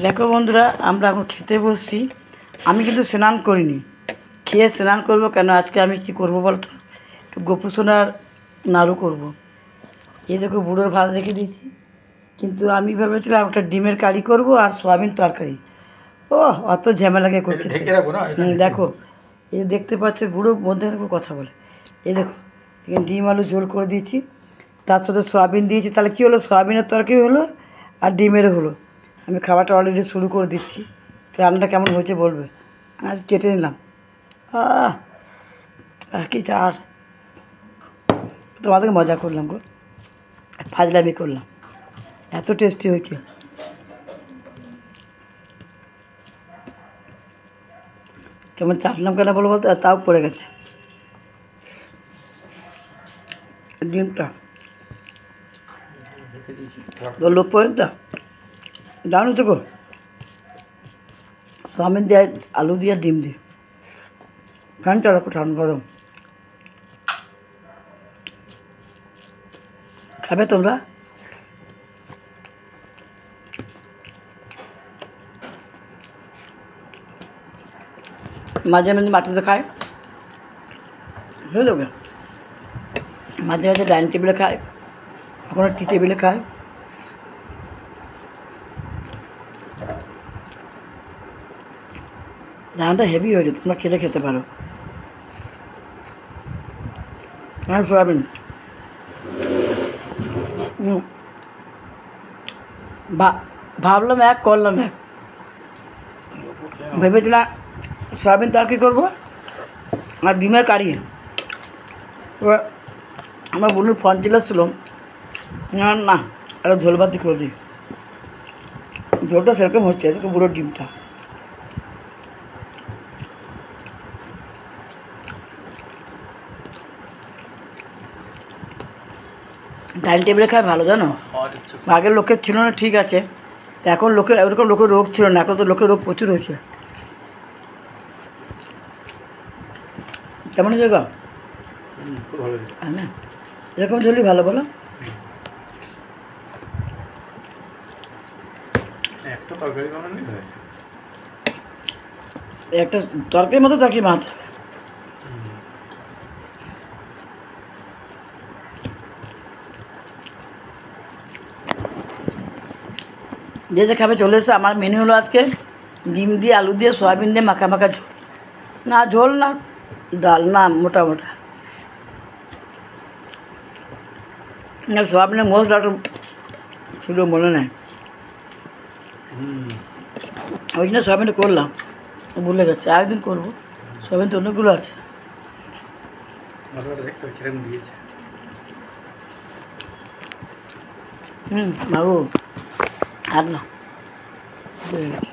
দেখো বন্ধুরা, আমরা এখন খেতে বসছি। আমি কিন্তু স্নান করিনি, খেয়ে স্নান করব। কেন আজকে আমি কি করব বলতো, একটু গোপু সোনার নাড়ু করব। এই দেখো বুড়োর ভাত রেখে দিয়েছি, কিন্তু আমি ভেবেছিলাম একটা ডিমের কারি করব আর সয়াবিন তরকারি। ও অত ঝামেলাকে করছে। দেখো এই যে দেখতে পাচ্ছে, বুড়ো মধ্যে কথা বলে। এই দেখো এখানে ডিম আলু ঝোল করে দিয়েছি, তার সাথে সয়াবিন দিয়েছি। তাহলে কী হলো, সয়াবিনের তরকারি হলো আর ডিমেরও হলো। আমি খাবারটা অলরেডি শুরু করে দিচ্ছি। রান্নাটা কেমন হয়েছে বলবে। আজ কেটে নিলাম। কি চার তোমাদেরকে মজা করলাম গো, ফাজলামি করলাম, এত টেস্টি হয়েছে। কেমন চাটলাম কেন বলো বলতো, তাও পড়ে গেছে ডিমটা। তো লোক পড়েন তো জানো তো গো, চাউমিন দিয়ে আলু দিয়ে ডিম দিয়ে ফ্যান চালাকো ঠান্ডা গরম। খাবে তোমরা? মাঝে মাঝে মাটিতে খায়, হয়ে যাবে। মাঝে মাঝে ডাইনিং টেবিলে খায়, কখনো টি টেবিলে খায়। রান্নাটা হেভি হয়েছে, তোমরা খেলে খেতে পারো। হ্যাঁ সয়াবিন ভাবলাম এক, করলাম এক। ভেবেছিলাম সয়াবিন তরকারি করবো আর ডিমের কারি। এবার আমার বোনের ফোন ছিল, না একটা ঝোল ভাত করে দিই। ঝোলটা সেরকম হচ্ছে, এরকম বুড়োর ডিমটা। ডাইনিং টেবিলে খায় ভালো, জানো। আগের লোকের ছিল না ঠিক আছে, তো এখন লোকের ওরকম লোকের রোগ ছিল না, এখন তো লোকের রোগ প্রচুর হয়েছে। কেমন জায়গা না, এরকম ঝোলই ভালো বলো। একটা তরকারির মতো তরকারি মাছ। যে যে খাবে চলে এসে। আমার মেনু হলো আজকে ডিম দিয়ে আলু দিয়ে সয়াবিন দিয়ে মাখা মাখা ঝোল। না ঝোল না ডাল, না মোটা মোটা। না সয়াবিনের মশলাটা ছিল মনে নেই, ওই জন্য সয়াবিনটা করলাম, ভুলে গেছে। আরেকদিন করবো, সয়াবিন তো অনেকগুলো আছে। বাবু আর না হয়ে গেছে।